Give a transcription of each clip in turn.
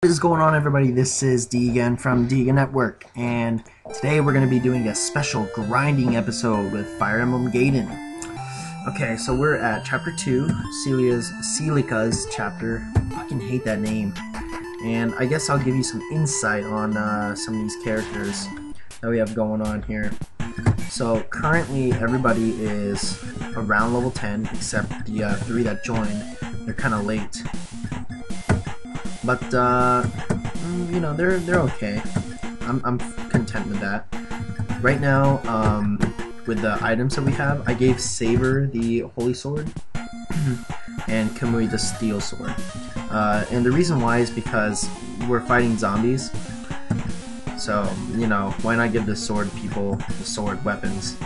What is going on, everybody? This is D again from D Network, and today we're going to be doing a special grinding episode with Fire Emblem Gaiden. Okay, so we're at chapter 2, Celica's chapter. I fucking hate that name. And I guess I'll give you some insight on some of these characters that we have going on here. So currently everybody is around level 10 except the 3 that joined. They're kind of late. But you know, they're okay. I'm content with that. Right now, with the items that we have, I gave Saber the Holy Sword and Kamui the Steel Sword. And the reason why is because we're fighting zombies. So, you know, why not give the sword people the sword weapons?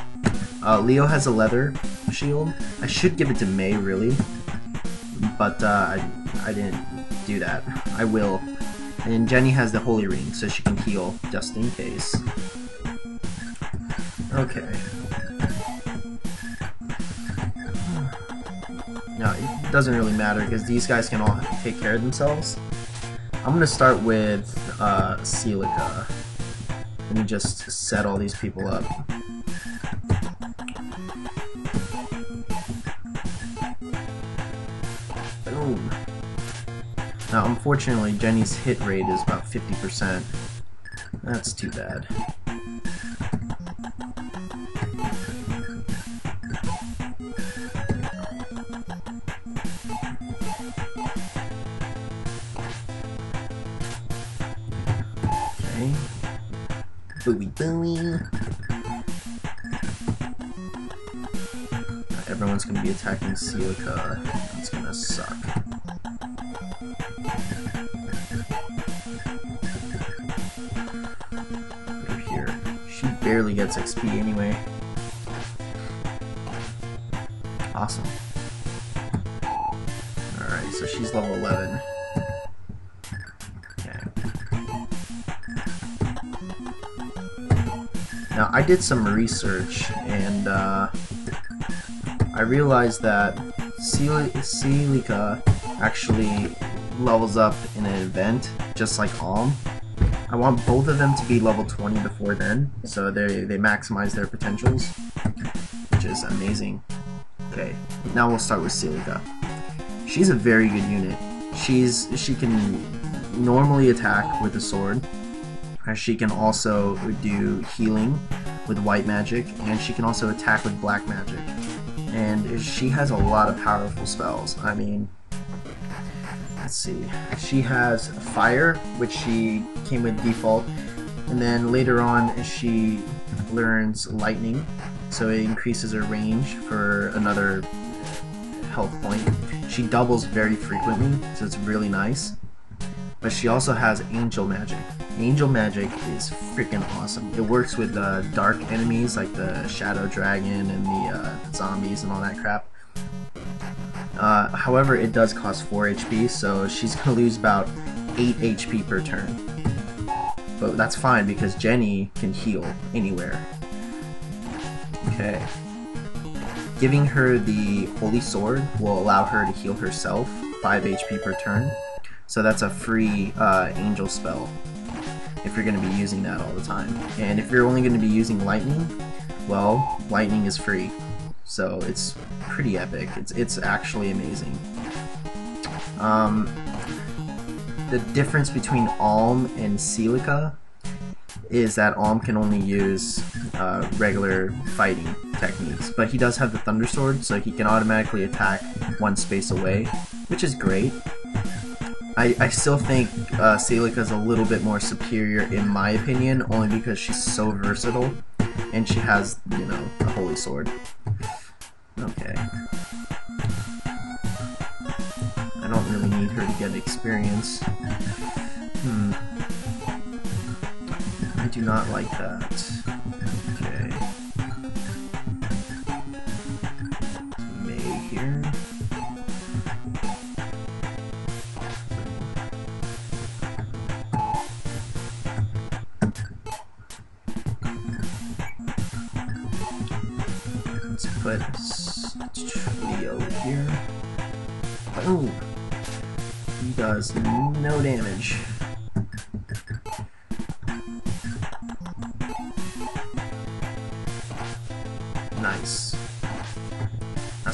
Leo has a leather shield. I should give it to May, really. But I didn't do that. I will. And Jenny has the holy ring, so she can heal just in case. Okay. No, it doesn't really matter because these guys can all take care of themselves. I'm gonna start with Silica. Let me just set all these people up. Boom. Now, unfortunately, Jenny's hit rate is about 50%. That's too bad. Okay. Booey booey. Everyone's gonna be attacking Silica. It's gonna suck. Over here. She barely gets XP anyway. Awesome. Alright, so she's level 11. Okay. Now, I did some research, and I realized that Celica actually levels up in an event, just like Alm. I want both of them to be level 20 before then, so they maximize their potentials, which is amazing. Okay, now we'll start with Celica. She's a very good unit. She can normally attack with the sword. She can also do healing with white magic, and she can also attack with black magic. And she has a lot of powerful spells. I mean, let's see. She has fire, which she came with default, and then later on she learns lightning, so it increases her range for another health point. She doubles very frequently, so it's really nice. But she also has angel magic. Angel magic is freaking awesome. It works with dark enemies like the shadow dragon and the zombies and all that crap. However, it does cost 4 HP, so she's gonna lose about 8 HP per turn. But that's fine because Jenny can heal anywhere. Okay. Giving her the Holy Sword will allow her to heal herself 5 HP per turn. So that's a free angel spell if you're going to be using that all the time. And if you're only going to be using lightning, well, lightning is free. So it's pretty epic. It's actually amazing. The difference between Alm and Silica is that Alm can only use regular fighting techniques, but he does have the Thunder Sword, so he can automatically attack one space away, which is great. I still think Celica's a little bit more superior in my opinion, only because she's so versatile, and she has, you know, a Holy Sword. Okay. I don't really need her to get experience. I do not like that. Okay. May here. Let's put Leo here. Boom! He does no damage.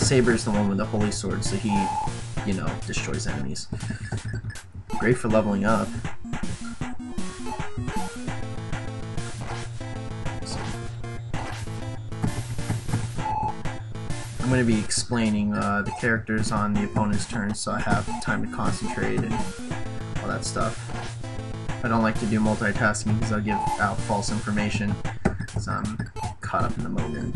Saber is the one with the holy sword, so he, you know, destroys enemies. Great for leveling up. I'm going to be explaining the characters on the opponent's turn, so I have time to concentrate and all that stuff. I don't like to do multitasking because I'll give out false information, because I'm caught up in the moment.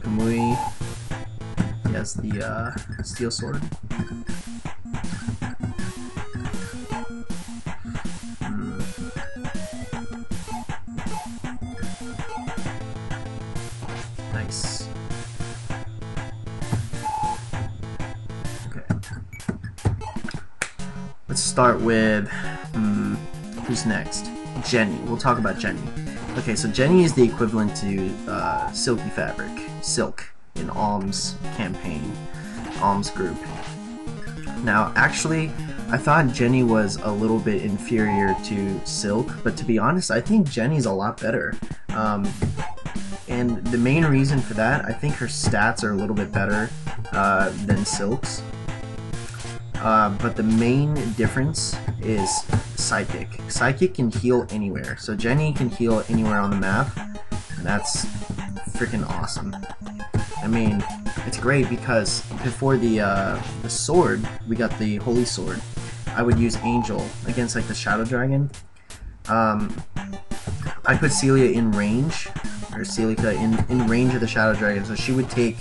Kamui, he has the steel sword. Nice. Okay. Let's start with who's next? Jenny. We'll talk about Jenny. Okay, so Jenny is the equivalent to silky fabric, silk, in Alm's campaign, Alm's group. Now, actually, I thought Jenny was a little bit inferior to Silk, but to be honest, I think Jenny's a lot better. And the main reason for that, I think her stats are a little bit better than Silk's. But the main difference is Psychic. Psychic can heal anywhere, so Jenny can heal anywhere on the map, and that's freaking awesome. I mean, it's great because before the sword, we got the Holy Sword. I would use Angel against like the Shadow Dragon. I put Celia in range, or Celica in range of the Shadow Dragon, so she would take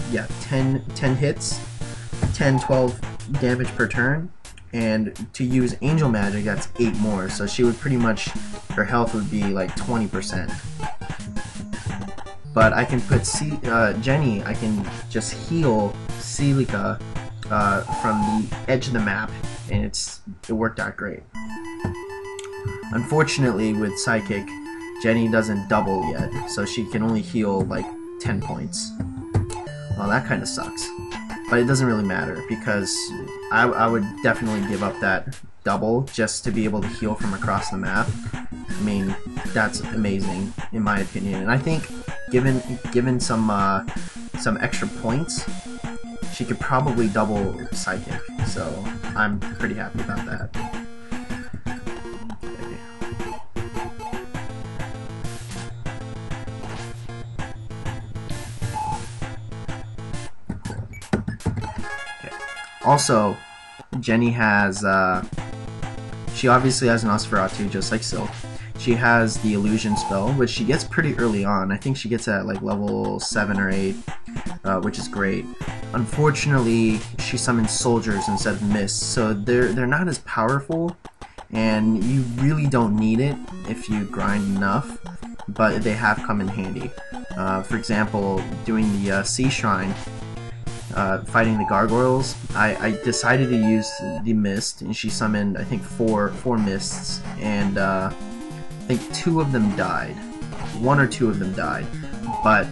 yeah, 10 hits, 10-12 damage per turn, and to use Angel Magic, that's 8 more, so she would pretty much, her health would be like 20%. But I can put Jenny, I can just heal Silica from the edge of the map, and it worked out great. Unfortunately, with Psychic, Jenny doesn't double yet, so she can only heal like 10 points. Well, that kind of sucks. But it doesn't really matter, because I would definitely give up that double just to be able to heal from across the map. I mean, that's amazing, in my opinion. And I think, given some extra points, she could probably double Psychic. So I'm pretty happy about that. Also, Jenny has, she obviously has an Nosferatu, just like Silk. She has the illusion spell, which she gets pretty early on. I think she gets at like level 7 or 8, which is great. Unfortunately, she summons soldiers instead of mists, so they're not as powerful, and you really don't need it if you grind enough, but they have come in handy. For example, doing the Sea Shrine, fighting the gargoyles, I decided to use the mist, and she summoned, I think, four mists, and I think 2 of them died. 1 or 2 of them died, but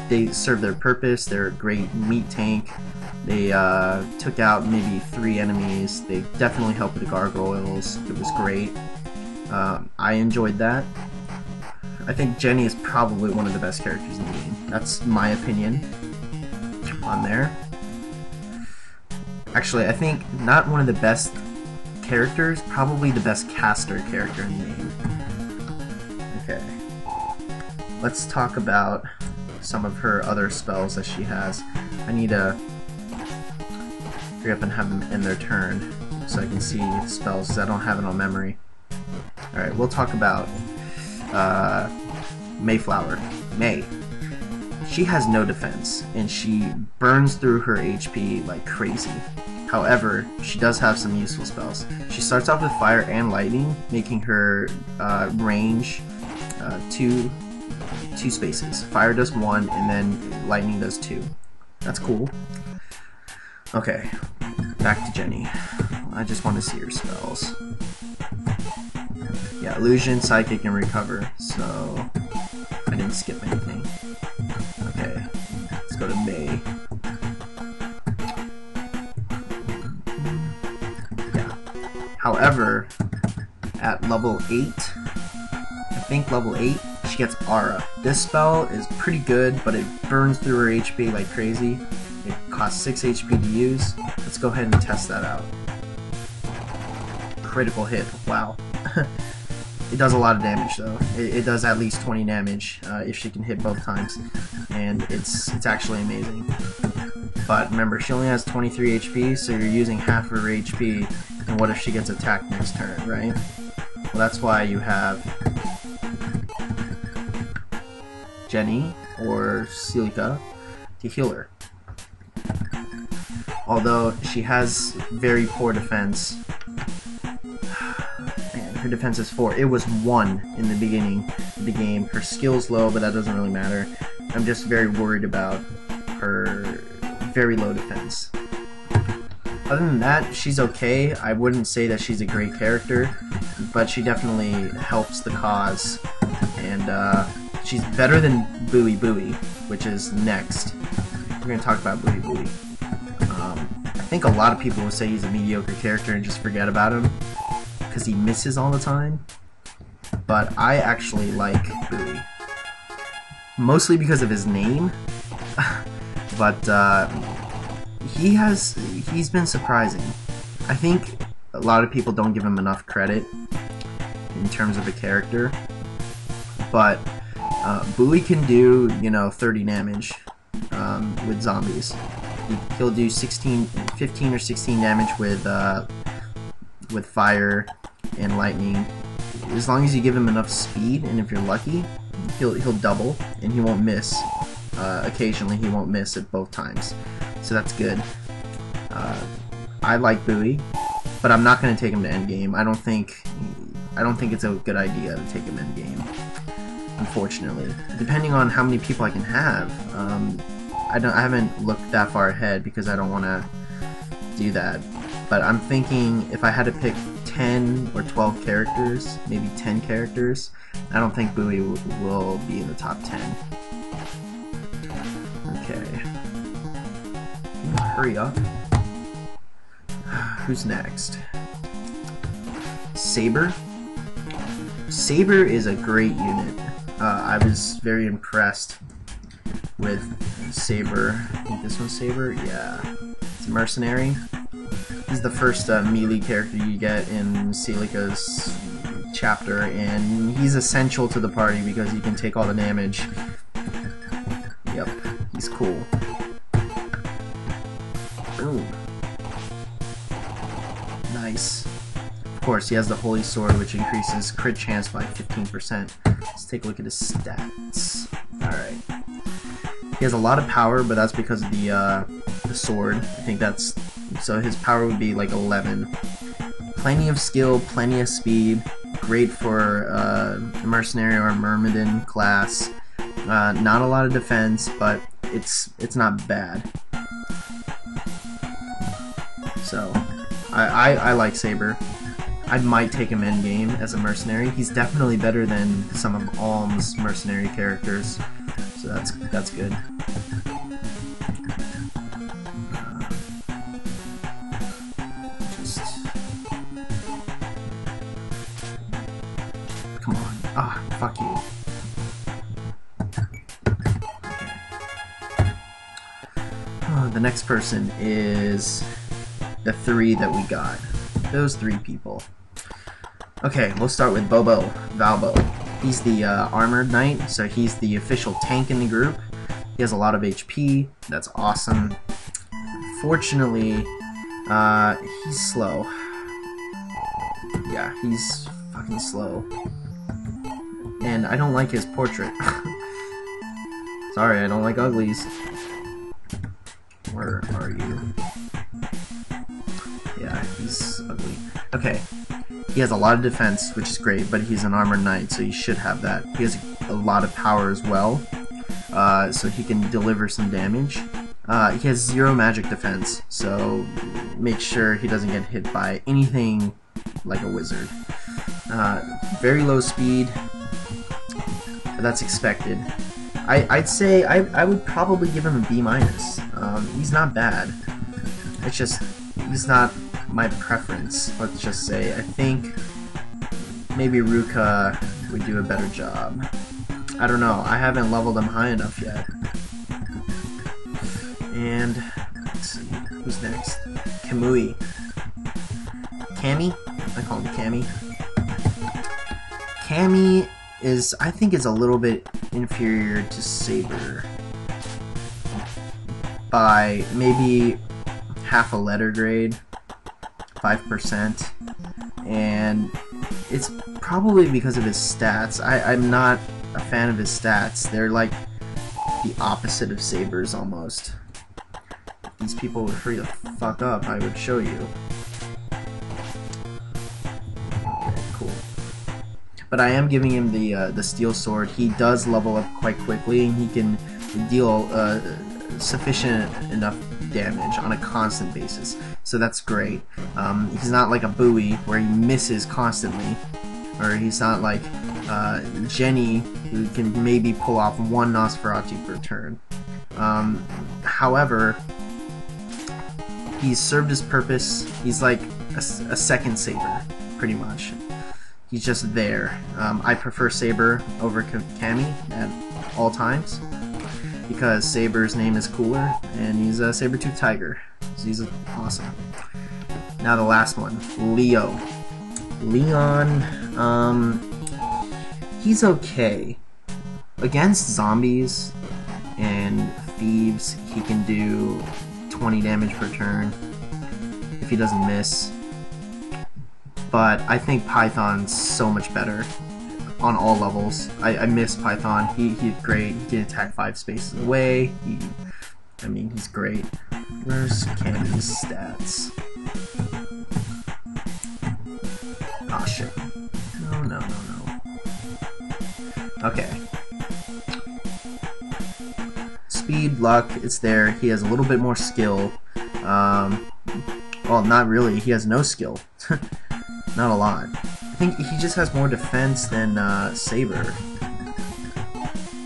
they serve their purpose. They're a great meat tank. They took out maybe 3 enemies. They definitely helped with the gargoyles. It was great. I enjoyed that. I think Jenny is probably one of the best characters in the game. That's my opinion on there. Actually, I think not one of the best characters, probably the best caster character in the game. Okay. Let's talk about some of her other spells that she has. I need to hurry up and have them end their turn so I can see the spells, because I don't have it on memory. Alright, we'll talk about Mayflower. May. She has no defense, and she burns through her HP like crazy. However, she does have some useful spells. She starts off with Fire and Lightning, making her range 2 spaces. Fire does 1, and then Lightning does 2. That's cool. Okay, back to Jenny. I just want to see her spells. Yeah, Illusion, Psychic, and Recover, so I didn't skip anything. Okay, let's go to May. Yeah. However, at level 8. I think level 8, she gets Aura. This spell is pretty good, but it burns through her HP like crazy. It costs 6 HP to use. Let's go ahead and test that out. Critical hit, wow. It does a lot of damage though. It does at least 20 damage if she can hit both times, and it's actually amazing. But remember, she only has 23 HP, so you're using half her HP, and what if she gets attacked next turn, right? Well, that's why you have Jenny or Silica to heal her. Although she has very poor defense. Man, her defense is 4. It was 1 in the beginning of the game. Her skill's low, but that doesn't really matter. I'm just very worried about her very low defense. Other than that, she's okay. I wouldn't say that she's a great character, but she definitely helps the cause, and she's better than Booey Booey, which is next. We're going to talk about Booey Booey. I think a lot of people will say he's a mediocre character and just forget about him because he misses all the time, but I actually like Booey. Mostly because of his name, but he's been surprising. I think a lot of people don't give him enough credit in terms of a character, but Booey can do, 30 damage with zombies. He'll do 15 or 16 damage with fire and lightning. As long as you give him enough speed, and if you're lucky, he'll double, and he won't miss. Occasionally he won't miss at both times, so that's good. I like Booey, but I'm not going to take him to endgame. I don't think it's a good idea to take him endgame, unfortunately. Depending on how many people I can have, I haven't looked that far ahead because I don't want to do that. But I'm thinking if I had to pick 10 or 12 characters, maybe 10 characters, I don't think Booey will be in the top 10. Okay. Hurry up. Who's next? Saber? Saber is a great unit. I was very impressed with Saber. I think this one's Saber? Yeah. It's a mercenary. He's the first melee character you get in Celica's chapter, and he's essential to the party because he can take all the damage. Yep, he's cool. Ooh. Nice. Of course, he has the Holy Sword, which increases crit chance by 15%. Let's take a look at his stats. Alright. He has a lot of power, but that's because of the sword. I think that's... So his power would be like 11. Plenty of skill, plenty of speed. Great for a mercenary or a myrmidon class. Not a lot of defense, but it's not bad. So, I like Saber. I might take him endgame as a mercenary. He's definitely better than some of Alm's mercenary characters, so that's good. Come on. Ah, fuck you. The next person is the 3 that we got. Those 3 people. Okay, we'll start with Valbo. He's the armored knight, so he's the official tank in the group. He has a lot of HP. That's awesome. Fortunately, he's slow. Yeah, he's fucking slow. And I don't like his portrait. Sorry, I don't like uglies. Where are you? Yeah, he's ugly. Okay. He has a lot of defense, which is great, but he's an armored knight, so he should have that. He has a lot of power as well, so he can deliver some damage. He has 0 magic defense, so make sure he doesn't get hit by anything like a wizard. Very low speed. That's expected. I'd say I would probably give him a B-. He's not bad. It's just he's not my preference. Let's just say I think maybe Ruka would do a better job. I don't know. I haven't leveled him high enough yet. And let's see, who's next? Kamui. Cammy? I call him Cammy. Cammy is, I think, is a little bit inferior to Saber by maybe half a letter grade, 5%, and it's probably because of his stats. I'm not a fan of his stats. They're like the opposite of Saber's almost. If these people would hurry the fuck up, I would show you. Okay, cool. But I am giving him the steel sword. He does level up quite quickly, and he can deal sufficient enough damage on a constant basis. So that's great. He's not like a buoy where he misses constantly, or he's not like Jenny, who can maybe pull off one Nosferatu per turn. However, he's served his purpose. He's like a second Saber, pretty much. He's just there. I prefer Saber over Cammy at all times, because Saber's name is cooler, and he's a saber-tooth tiger. So he's awesome. Now the last one, Leo. Leon, he's okay. Against zombies and thieves, he can do 20 damage per turn if he doesn't miss. But I think Python's so much better on all levels. I miss Python. He's great. He can attack 5 spaces away. I mean, he's great. Where's Cammy's stats? Oh shit. No. Okay. Speed, luck, it's there. He has a little bit more skill. Well, not really. He has no skill. Not a lot. I think he just has more defense than Saber.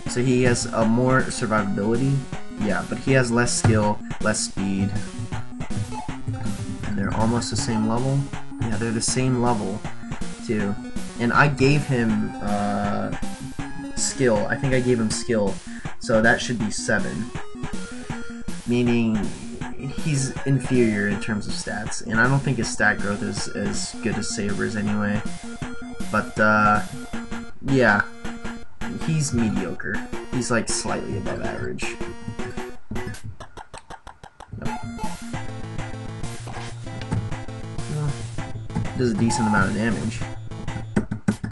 So he has more survivability. Yeah, but he has less skill, less speed. And they're almost the same level. Yeah, they're the same level, too. And I gave him skill. I think I gave him skill. So that should be 7. Meaning he's inferior in terms of stats. And I don't think his stat growth is as good as Saber's anyway. But, yeah. He's mediocre. He's like slightly above average. Does a decent amount of damage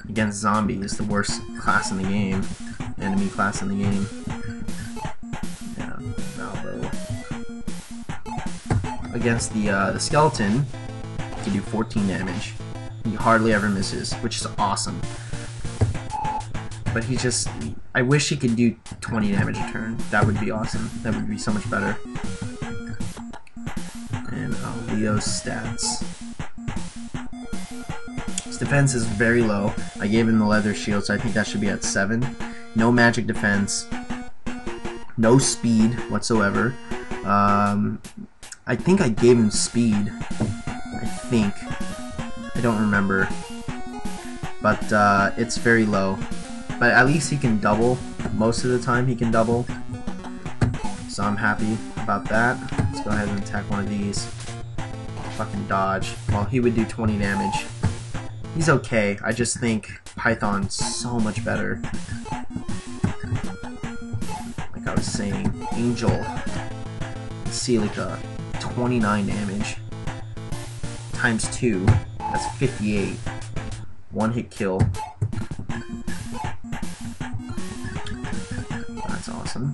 against zombies, the worst class in the game, enemy class in the game. Yeah, Malvo. Against the skeleton, he can do 14 damage. He hardly ever misses, which is awesome. But he just, I wish he could do 20 damage a turn. That would be awesome. That would be so much better. And Leo's stats. His defense is very low. I gave him the leather shield, so I think that should be at 7. No magic defense. No speed whatsoever. I think I gave him speed. I think. I don't remember. But it's very low. But at least he can double. Most of the time he can double. So I'm happy about that. Let's go ahead and attack one of these. Fucking dodge. Well, he would do 20 damage. He's okay. I just think Python's so much better. Like I was saying, Angel, Celica, 29 damage. Times 2, that's 58. One hit kill. That's awesome.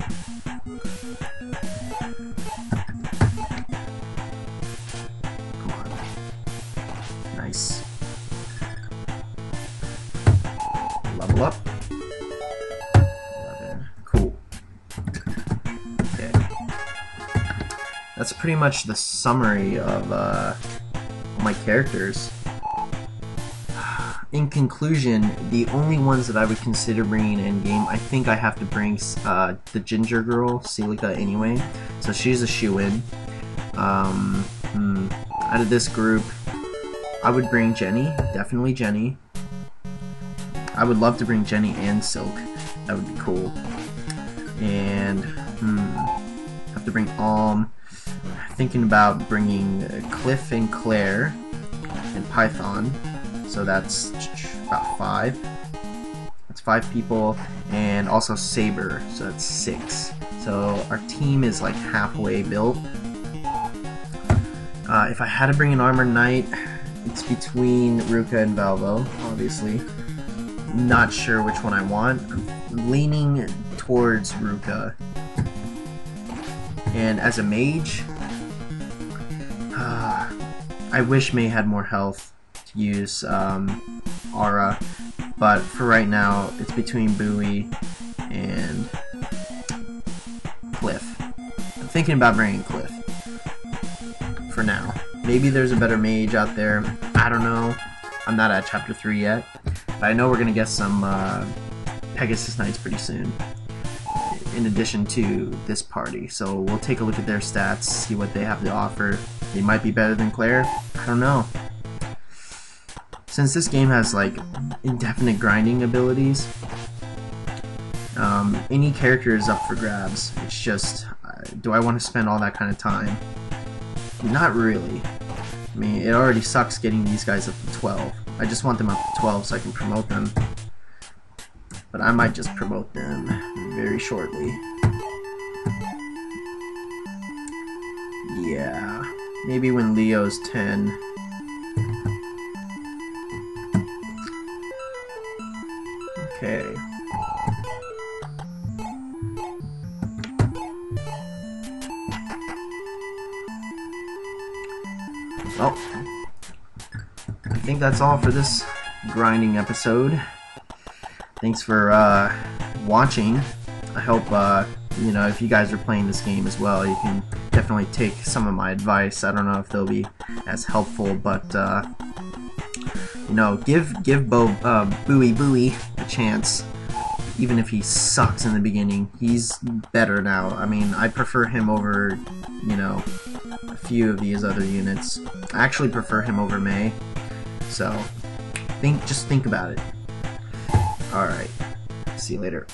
Come on. Nice. Level up. 11. Cool. Okay. That's pretty much the summary of my characters. In conclusion, the only ones that I would consider bringing in endgame, I think I have to bring the ginger girl, Silica, anyway. So she's a shoo-in. Out of this group, I would bring Jenny, definitely Jenny. I would love to bring Jenny and Silk. That would be cool. And have to bring Alm. Thinking about bringing Cliff and Claire and Python. So that's about 5. That's 5 people, and also Saber. So that's 6. So our team is like halfway built. If I had to bring an Armored Knight, it's between Ruka and Valvo, obviously. Not sure which one I want. I'm leaning towards Ruka. And as a mage, I wish May had more health to use Aura, but for right now, it's between Bowie and Cliff. I'm thinking about bringing Cliff for now. Maybe there's a better mage out there. I don't know. I'm not at chapter 3 yet, but I know we're gonna get some Pegasus Knights pretty soon, in addition to this party. So we'll take a look at their stats, see what they have to offer. They might be better than Claire. I don't know. Since this game has like indefinite grinding abilities, any character is up for grabs. It's just, do I want to spend all that kind of time? Not really. I mean, it already sucks getting these guys up to 12. I just want them up to 12 so I can promote them. But I might just promote them very shortly. Yeah, maybe when Leo's 10. Okay. Well, I think that's all for this grinding episode. Thanks for watching. I hope you know, if you guys are playing this game as well, you can definitely take some of my advice. I don't know if they'll be as helpful, but you know, give Bowie a chance. Even if he sucks in the beginning, he's better now. I mean, I prefer him over, you know, a few of these other units. I actually prefer him over May. So just think about it. Alright, see you later.